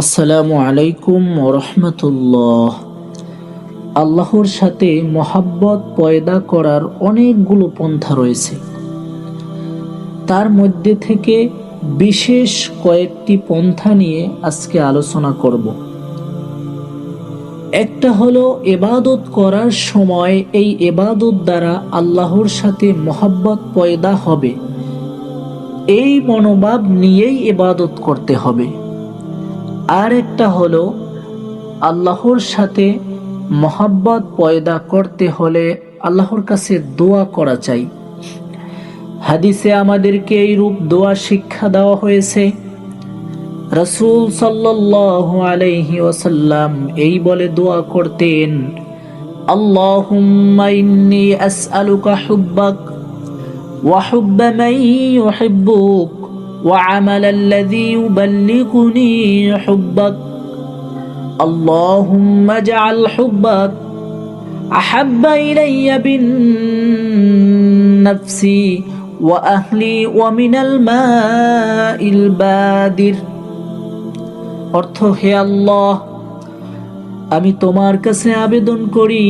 আসসালামু আলাইকুম ওরহমতুল্লাহ। আল্লাহর সাথে মহাব্বত পয়দা করার অনেকগুলো পন্থা রয়েছে। তার মধ্যে থেকে বিশেষ কয়েকটি পন্থা নিয়ে আজকে আলোচনা করব। একটা হলো ইবাদত করার সময় এই ইবাদত দ্বারা আল্লাহর সাথে মহাব্বত পয়দা হবে, এই মনোভাব নিয়েই ইবাদত করতে হবে। আর একটা হলো আল্লাহর সাথে মহাব্বত পয়দা করতে হলে আল্লাহর কাছে দোয়া করা চাই। হাদিসে আমাদেরকে এই রূপ দোয়া শিক্ষা দেওয়া হয়েছে। রাসূল সাল্লাল্লাহু আলাইহি ওয়াসাল্লাম এই বলে দোয়া করতেন, আল্লাহুম্মা ইন্নী আসআলুকা হুব্বাক ওয়া হুব্বা মান ইউহিব্বুক ওয়া আমালাল্লাযী ইউবাল্লিগুনি হুব্বাক। اللهم اجعل حبك أحب إلي من نفسي وأهلي ومن الماء البادر। অর্থ, হে আল্লাহ, আমি তোমার কাছে আবেদন করি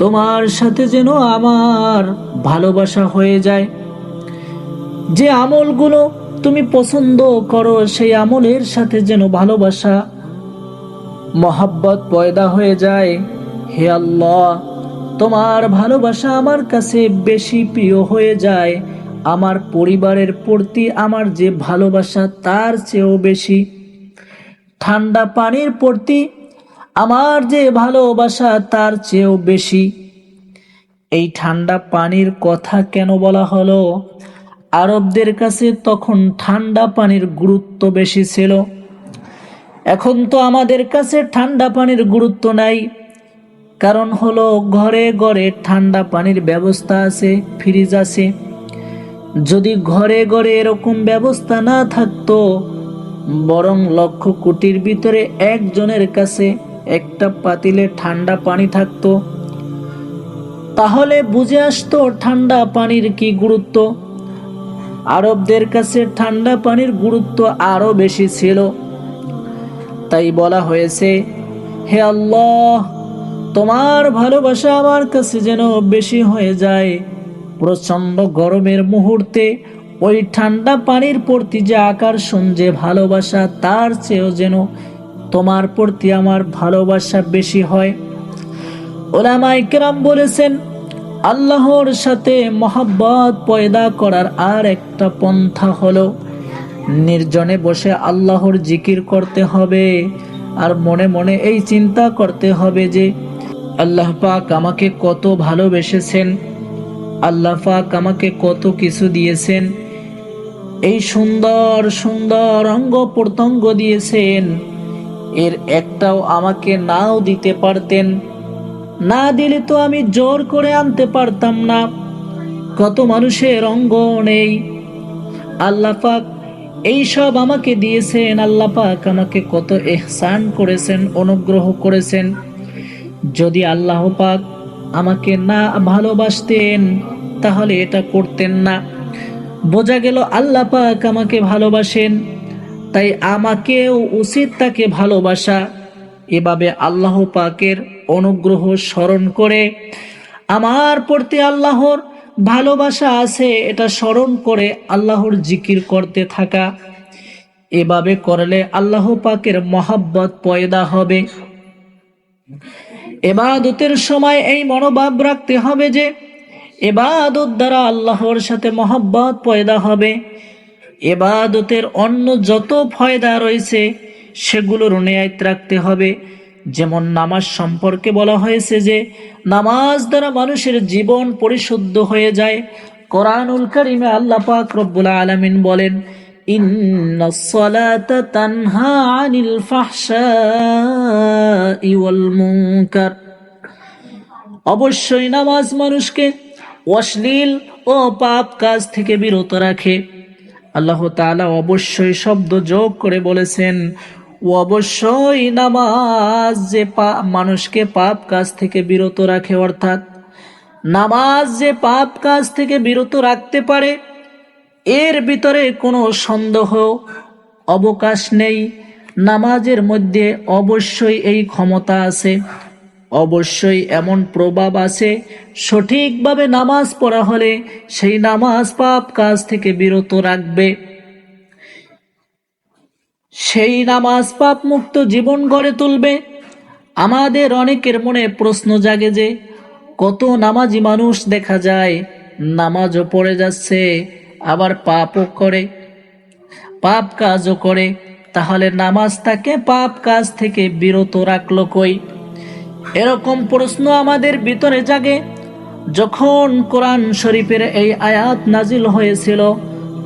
তোমার সাথে যেন আমার ভালোবাসা হয়ে যায়। যে আমলগুলো তুমি পছন্দ করো সেই আমলের সাথে যেন ভালোবাসা মহাব্বত পয়দা হয়ে যায়। হে আল্লাহ, তোমার ভালোবাসা আমার কাছে বেশি প্রিয় হয়ে যায়। আমার পরিবারের প্রতি আমার যে ভালোবাসা তার চেয়েও বেশি। ঠান্ডা পানির প্রতি আমার যে ভালোবাসা তার চেয়েও বেশি। এই ঠান্ডা পানির কথা কেন বলা হলো? আরবদের কাছে তখন ঠান্ডা পানির গুরুত্ব বেশি ছিল। এখন তো আমাদের কাছে ঠান্ডা পানির গুরুত্ব নাই। কারণ হলো ঘরে ঘরে ঠান্ডা পানির ব্যবস্থা আছে, ফ্রিজ আছে। যদি ঘরে ঘরে এরকম ব্যবস্থা না থাকতো, বরং লক্ষ কোটির ভিতরে একজনের কাছে একটা পাতিলে ঠান্ডা পানি থাকতো, তাহলে বুঝে আসতো ঠান্ডা পানির কি গুরুত্ব। আরবদের কাছে ঠান্ডা পানির গুরুত্ব আরো বেশি ছিল। তাই বলা হয়েছে, হে আল্লাহ, তোমার ভালোবাসা আমার কাছে যেন বেশি হয়ে যায়। প্রচন্ড গরমের মুহূর্তে ওই ঠান্ডা পানির প্রতি যে আকর্ষণ, যে ভালোবাসা, তার চেয়েও যেন তোমার প্রতি আমার ভালোবাসা বেশি হয়। উলামায়ে কেরাম বলেছেন, আল্লাহর সাথে মহাব্বত পয়দা করার আর একটা পন্থা হলো নির্জনে বসে আল্লাহর জিকির করতে হবে। আর মনে মনে এই চিন্তা করতে হবে যে আল্লাহ পাক আমাকে কত ভালোবেসেছেন, আল্লাহ পাক আমাকে কত কিছু দিয়েছেন, এই সুন্দর সুন্দর অঙ্গ প্রত্যঙ্গ দিয়েছেন, এর একটাও আমাকে নাও দিতে পারতেন। না দিলে তো আমি জোর করে আনতে পারতাম না। কত মানুষের অঙ্গ নেই, আল্লাহ পাক এই সব আমাকে দিয়েছেন। আল্লাহ পাক আমাকে কত ইহসান করেছেন, অনুগ্রহ করেছেন। যদি আল্লাহ পাক আমাকে না ভালোবাসতেন তাহলে এটা করতেন না। বোঝা গেল আল্লাহ পাক আমাকে ভালোবাসেন, তাই আমাকেও উচিত তাকে ভালোবাসা। এভাবে আল্লাহ পাকের অনুগ্রহ স্মরণ করে, আমার প্রতি আল্লাহর ভালোবাসা আছে এটা স্মরণ করে আল্লাহর জিকির করতে থাকা। এভাবে করলে আল্লাহ পাকের মহাব্বত পয়দা হবে। ইবাদতের সময় এই মনোভাব রাখতে হবে যে ইবাদত দ্বারা আল্লাহর সাথে মহাব্বত পয়দা হবে। ইবাদতের অন্য যত ফায়দা রয়েছে সেগুলোর নিয়ত রাখতে হবে। যেমন নামাজ সম্পর্কে বলা হয়েছে যে নামাজ দ্বারা মানুষের জীবন পরিশুদ্ধ হয়ে যায়। কোরআনুল কারীমে আল্লাহ পাক রব্বুল আলামিন বলেন, ইন্নাস সালাতা তানহা আনিল ফাহশাই ওয়াল মুনকার। অবশ্যই নামাজ মানুষকে অশ্লীল ও পাপ কাজ থেকে বিরত রাখে। আল্লাহ তাআলা অবশ্যই শব্দ যোগ করে বলেছেন, অবশ্যই নামাজ যে মানুষকে পাপ কাজ থেকে বিরত রাখে, অর্থাৎ নামাজ যে পাপ কাজ থেকে বিরত রাখতে পারে এর ভিতরে কোনো সন্দেহ অবকাশ নেই। নামাজের মধ্যে অবশ্যই এই ক্ষমতা আছে, অবশ্যই এমন প্রভাব আছে। সঠিকভাবে নামাজ পড়া হলে সেই নামাজ পাপ কাজ থেকে বিরত রাখবে। সেই নামাজ পাপ মুক্ত জীবন গড়ে তুলবে। আমাদের অনেকের মনে প্রশ্ন জাগে যে কত নামাজি মানুষ দেখা যায় নামাজও পড়ে যাচ্ছে, আবার পাপও করে, পাপ কাজও করে। তাহলে নামাজ তাকে পাপ কাজ থেকে বিরত রাখলো কই? এরকম প্রশ্ন আমাদের ভিতরে জাগে। যখন কোরআন শরীফের এই আয়াত নাজিল হয়েছিল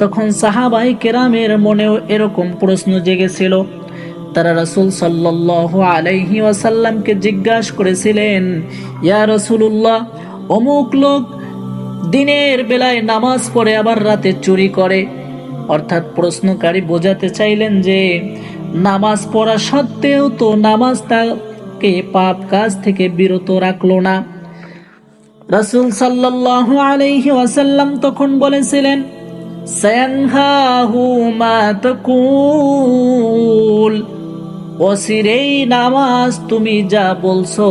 তখন সাহাবাই কেরামের মনেও এরকম প্রশ্ন জেগেছিল। তারা রাসূল সাল্লাল্লাহু আলাইহি ওয়াসাল্লামকে জিজ্ঞাসা করেছিলেন, ইয়া রাসূলুল্লাহ, অমুক লোক দিনের বেলায় নামাজ পড়ে আবার রাতে চুরি করে। অর্থাৎ প্রশ্নকারী বোঝাতে চাইলেন যে নামাজ পড়া সত্ত্বেও তো নামাজ তাকে পাপ কাজ থেকে বিরত রাখলো না। রাসূল সাল্লাল্লাহু আলাইহি ওয়াসাল্লাম তখন বলেছিলেন, সায়ানহাহু মা তাকুল, অচিরেই নামাজ তুমি যা বলছো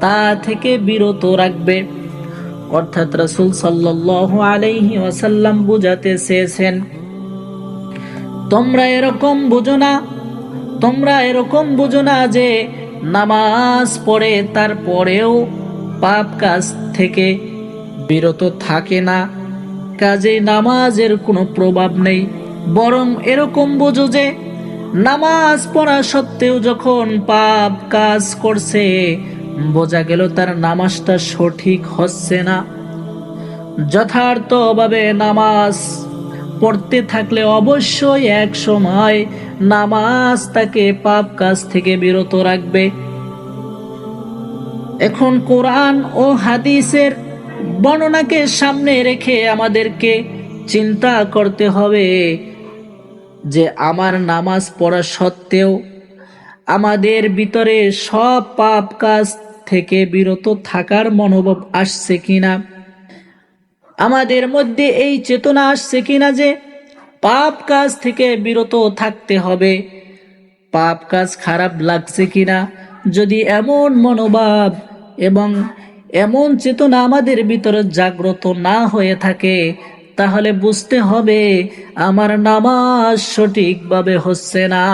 তা থেকে বিরত রাখবে। অর্থাৎ রাসূল সাল্লাল্লাহু আলাইহি ওয়াসাল্লাম বুঝাতে চেয়েছেন, তোমরা এরকম বুঝো না, তোমরা এরকম বুঝো না যে নামাজ পড়ে তারপরেও পাপ কাজ থেকে বিরত থাকে না, কাজেই নামাজের কোনো প্রভাব নেই। বরং এরকম বুঝো যে নামাজ পড়া সত্ত্বেও যখন পাপ কাজ করছে, বোঝা গেল তার নামাজটা সঠিক হচ্ছে না। যথার্থভাবে নামাজ পড়তে থাকলে অবশ্যই এক সময় নামাজ তাকে পাপ কাজ থেকে বিরত রাখবে। এখন কোরআন ও হাদিসের বর্ণনাকে সামনে রেখে আমাদেরকে চিন্তা করতে হবে যে আমার নামাজ পড়া সত্ত্বেও আমাদের ভিতরে সব পাপ কাজ থেকে বিরত থাকার মনোভাব আসছে কিনা, আমাদের মধ্যে এই চেতনা আসছে কিনা যে পাপ কাজ থেকে বিরত থাকতে হবে, পাপ কাজ খারাপ লাগছে কিনা। যদি এমন মনোভাব এবং এমন চেতনা আমাদের ভিতরে জাগ্রত না হয়ে থাকে, তাহলে বুঝতে হবে আমার নামাজ সঠিকভাবে হচ্ছে না।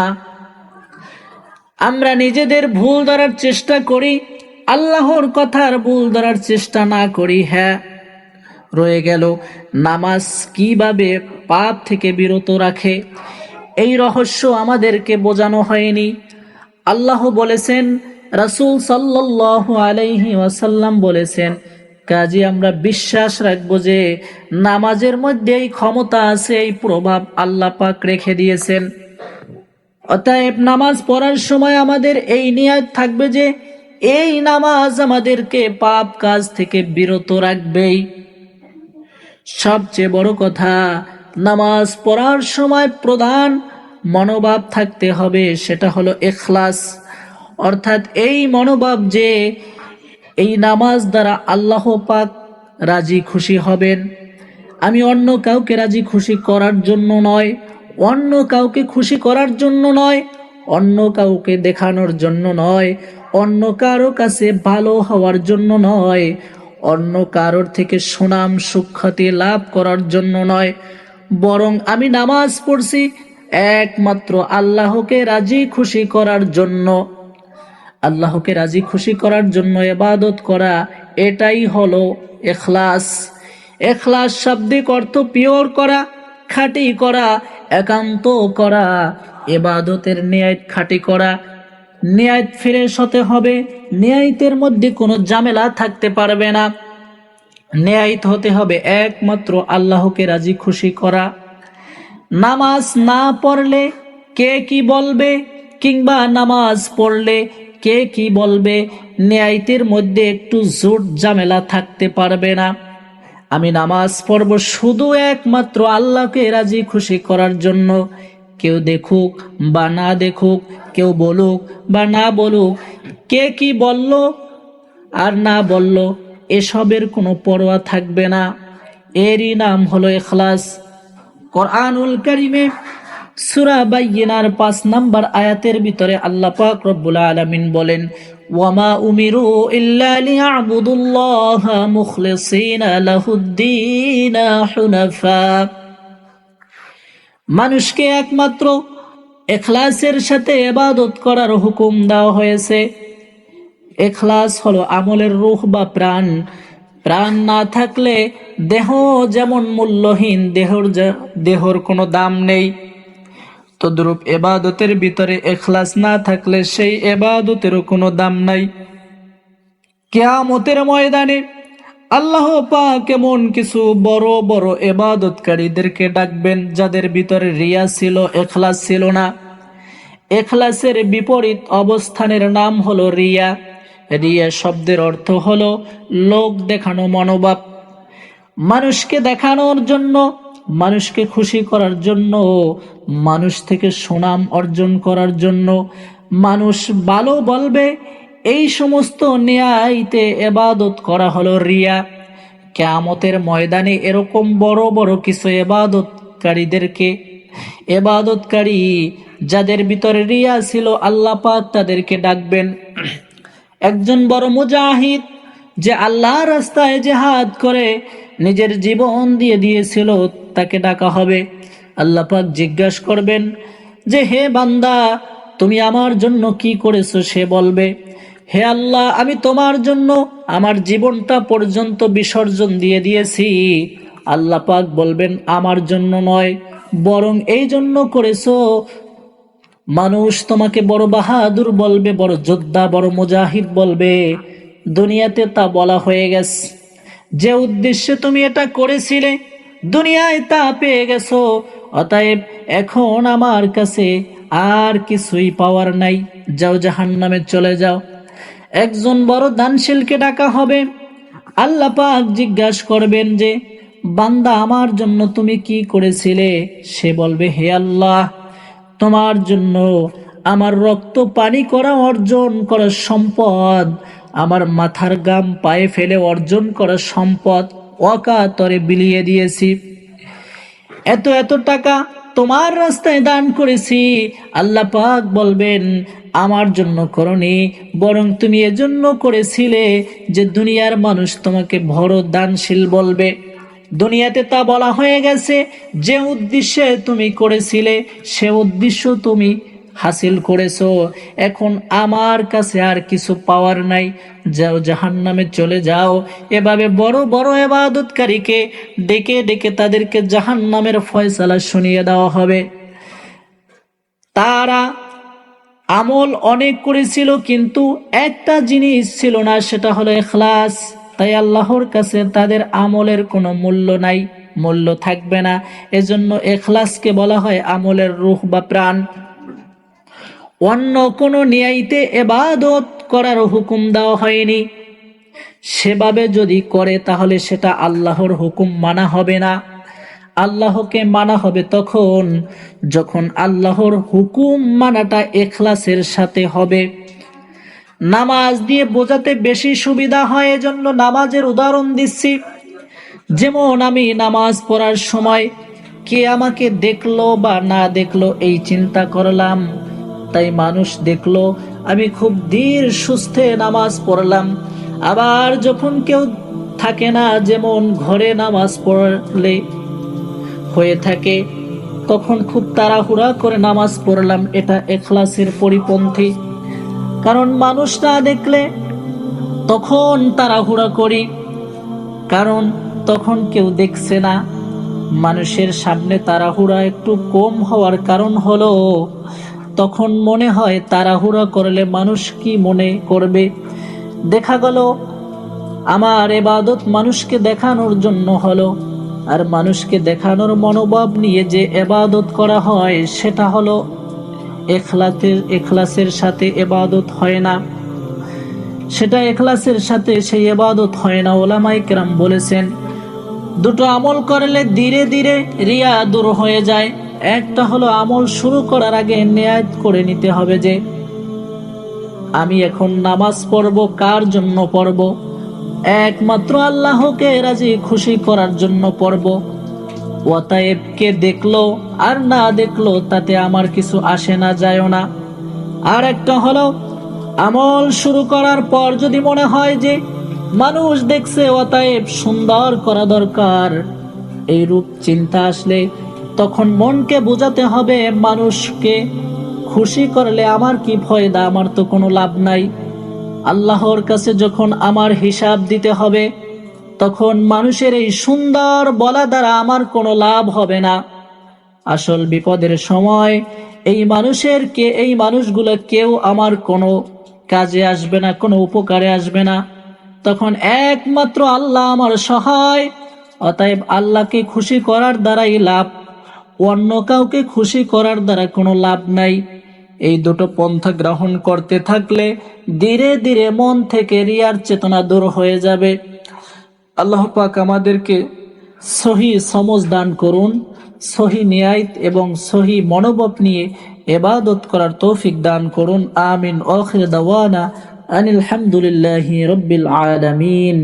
আমরা নিজেদের ভুল ধরার চেষ্টা করি, আল্লাহর কথার ভুল ধরার চেষ্টা না করি। হ্যাঁ, রয়ে গেল নামাজ কিভাবে পাপ থেকে বিরত রাখে, এই রহস্য আমাদেরকে বোঝানো হয়নি। আল্লাহ বলেছেন, রাসূল সাল্লাল্লাহু আলাইহি ওয়াসাল্লাম বলেছেন, কাজে আমরা বিশ্বাস রাখবো যে নামাজের মধ্যে এই ক্ষমতা আছে, এই প্রভাব আল্লাহ পাক রেখে দিয়েছেন। অতএব নামাজ পড়ার সময় আমাদের এই নিয়ত থাকবে যে এই নামাজ আমাদেরকে পাপ কাজ থেকে বিরত রাখবেই। সবচেয়ে বড় কথা, নামাজ পড়ার সময় প্রধান মনোভাব থাকতে হবে, সেটা হলো ইখলাস। অর্থাৎ এই মনোভাব যে এই নামাজ দ্বারা আল্লাহ পাক রাজি খুশি হবেন। আমি অন্য কাউকে রাজি খুশি করার জন্য নয়, অন্য কাউকে খুশি করার জন্য নয়, অন্য কাউকে দেখানোর জন্য নয়, অন্য কারো কাছে ভালো হওয়ার জন্য নয়, অন্য কারোর থেকে সুনাম সুখ্যাতি লাভ করার জন্য নয়, বরং আমি নামাজ পড়ছি একমাত্র আল্লাহকে রাজি খুশি করার জন্য। আল্লাহকে রাজি খুশি করার জন্য ইবাদত করা, এটাই হলো ইখলাস। ইখলাস শাব্দিক অর্থ পিওর করা, খাঁটি করা, একান্ত করা, ইবাদতের নিয়ত খাঁটি করা। নিয়ত ফ্রেশ হতে হবে, নিয়তের মধ্যে কোনো ঝামেলা থাকতে পারবে না। নিয়ত হতে হবে একমাত্র আল্লাহকে রাজি খুশি করা। নামাজ না পড়লে কে কি বলবে, কিংবা নামাজ পড়লে কে কি বলবে, নিয়তের মধ্যে একটু জোট ঝামেলা থাকতে পারবে না। আমি নামাজ পড়ব শুধু একমাত্র আল্লাহকে রাজি খুশি করার জন্য। কেউ দেখুক বা না দেখুক, কেউ বলুক বা না বলুক, কে কি বলল আর না বলল, এসবের কোনো পরোয়া থাকবে না। এরই নাম হলো ইখলাস। কোরআনুল কারীমে সূরা বাইয়িনার ৫ নম্বর আয়াতের ভিতরে আল্লাহ পাক রব্বুল আলামিন বলেন, ওয়ামা উমিরু ইল্লা লিয়াবুদুল্লাহা মুখলিসিনা লাহুদ্দিন হুনাফা। মানুষকে একমাত্র ইখলাসের সাথে ইবাদত করার হুকুম দেওয়া হয়েছে। ইখলাস হলো আমলের রূহ বা প্রাণ। প্রাণ না থাকলে দেহ যেমন মূল্যহীন, দেহর কোনো দাম নেই, তদ্রূপ ইবাদতের ভিতরে ইখলাস না থাকলে সেই ইবাদতেরও কোনো দাম নাই। কিয়ামতের ময়দানে আল্লাহ পাক এমন কিছু বড় বড় ইবাদতকারীদেরকে ডাকবেন যাদের ভিতরে রিয়া ছিল, ইখলাস ছিল না। ইখলাসের বিপরীত অবস্থানের নাম হলো রিয়া। রিয়া শব্দের অর্থ হলো লোক দেখানো মনোভাব। মানুষকে দেখানোর জন্য, মানুষকে খুশি করার জন্য, মানুষ থেকে সুনাম অর্জন করার জন্য, মানুষ ভালো বলবে, এই সমস্ত নিয়াইতে ইবাদত করা হলো রিয়া। কিয়ামতের ময়দানে এরকম বড় বড় কিছু ইবাদতকারী যাদের ভিতরে রিয়া ছিল, আল্লাহ পাক তাদেরকে ডাকবেন। একজন বড় মুজাহিদ যে আল্লাহর রাস্তায় জিহাদ করে নিজের জীবন দিয়ে দিয়েছিল, তাকে ডাকা হবে। আল্লাহ পাক জিজ্ঞাসা করবেন যে, হে বান্দা, তুমি আমার জন্য কি করেছো? সে বলবে, হে আল্লাহ, আমি তোমার জন্য আমার জীবনটা পর্যন্ত বিসর্জন দিয়ে দিয়েছি। আল্লাহ পাক বলবেন, আমার জন্য নয়, বরং এই জন্য করেছো মানুষ তোমাকে বড় বাহাদুর বলবে, বড় যোদ্ধা, বড় মুজাহিদ বলবে। দুনিয়াতে তা বলা হয়ে গেছে। যে উদ্দেশ্যে তুমি এটা করেছিলে, দুনিয়ায় তা পেয়ে গেছো, অতএব এখন আমার কাছে আর কিছুই পাওয়ার নাই, যাও জাহান্নামে চলে যাও। একজন বড় দানশীলকে ডাকা হবে। আল্লাহ পাক জিজ্ঞাসা করবেন যে, বান্দা, আমার জন্য তুমি কি করেছিলে? সে বলবে, হে আল্লাহ, তোমার জন্য আমার রক্ত পানি করা অর্জন করা সম্পদ, আমার মাথার গাম পায়ে ফেলে অর্জন করা সম্পদ অকাতরে বিলিয়ে দিয়েছি। এত এত টাকা তোমার রাস্তায় দান করেছি। আল্লাহ পাক বলবেন, আমার জন্য করনি, বরং তুমি এজন্য করেছিলে যে দুনিয়ার মানুষ তোমাকে বড় দানশীল বলবে। দুনিয়াতে তা বলা হয়ে গেছে, যে উদ্দেশ্যে তুমি করেছিলে সে উদ্দেশ্য তুমি হাসিল করেছো। এখন আমার কাছে আর কিছু পাওয়ার নাই, যাও জাহান্নামে চলে যাও। এভাবে বড় বড় ইবাদতকারীকে ডেকে ডেকে তাদেরকে জাহান্নামের ফয়সালা শুনিয়ে দেওয়া হবে। তারা আমল অনেক করেছিল, কিন্তু একটা জিনিস ছিল না, সেটা হলো ইখলাস। তাই আল্লাহর কাছে তাদের আমলের কোনো মূল্য নাই, মূল্য থাকবে না। এজন্য ইখলাসকে বলা হয় আমলের রূহ বা প্রাণ। অন্য কোনো নিয়াইতে ইবাদত করার হুকুম দেওয়া হয়নি। সেভাবে যদি করে তাহলে সেটা আল্লাহর হুকুম মানা হবে না। আল্লাহকে মানা হবে তখন যখন আল্লাহর হুকুম মানাটা ইখলাসের সাথে হবে। নামাজ দিয়ে বোঝাতে বেশি সুবিধা হয়, এজন্য নামাজের উদাহরণ দিচ্ছি। যেমন আমি নামাজ পড়ার সময় কে আমাকে দেখলো বা না দেখলো এই চিন্তা করলাম, তাই মানুষ দেখলো আমি খুব ধীর সুস্থে নামাজ পড়লাম। আবার যখন কেউ থাকে না, যেমন ঘরে নামাজ পড়লে হয়ে থাকে, তখন খুব তাড়াহুড়া করে নামাজ পড়লাম, এটা ইখলাসের পরিপন্থী। কারণ মানুষ না দেখলে তখন তাড়াহুড়া করি, কারণ তখন কেউ দেখছে না। মানুষের সামনে তাড়াহুড়া একটু কম হওয়ার কারণ হলো তখন মনে হয় তাড়াহুড়া করলে মানুষ কি মনে করবে। দেখা গেল আমার ইবাদত মানুষকে দেখানোর জন্য হলো, আর মানুষকে দেখানোর মনোভাব নিয়ে যে ইবাদত করা হয় সেটা হলো ইখলাসের সাথে ইবাদত হয় না, সেটা ইখলাসের সাথে সেই ইবাদত হয় না। উলামায়ে কেরাম বলেছেন, দুটো আমল করলে ধীরে ধীরে রিয়া দূর হয়ে যায়। একটা হলো আমল শুরু করার আগে নিয়ত করে নিতে হবে যে আমি এখন নামাজ পড়ব, কার জন্য পড়ব? একমাত্র আল্লাহকে রাজি খুশি করার জন্য পড়ব। অতএবকে দেখলো আর না দেখলো তাতে আমার কিছু আসে না যায় না। আর একটা হলো, আমল শুরু করার পর যদি মনে হয় যে মানুষ দেখছে অতএব সুন্দর করা দরকার, এই রূপ চিন্তা আসলে তখন মনকে বোঝাতে হবে মানুষকে খুশি করলে আমার কি ফায়দা, আমার তো কোনো লাভ নাই। আল্লাহর কাছে যখন আমার হিসাব দিতে হবে তখন মানুষের এই সুন্দর বলা দ্বারা আমার কোনো লাভ হবে না। আসল বিপদের সময় এই মানুষগুলো কেউ আমার কোনো কাজে আসবে না, কোনো উপকারে আসবে না। তখন একমাত্র আল্লাহ আমার সহায়। অতএব আল্লাহকে খুশি করার দ্বারাই লাভ, অন্য কাউকে খুশি করার দ্বারা কোনো লাভ নাই। এই দুটো পন্থা গ্রহণ করতে থাকলে ধীরে ধীরে মন থেকে রিয়ার চেতনা দূর হয়ে যাবে। আল্লাহ পাক আমাদেরকে সহি সমঝ দান করুন, সহি নিয়ায়ত এবং সহি মনোভাব নিয়ে ইবাদত করার তৌফিক দান করুন। আমিন। আখির দাওয়ানা আনিল হামদুলিল্লাহি রাব্বিল আলামিন।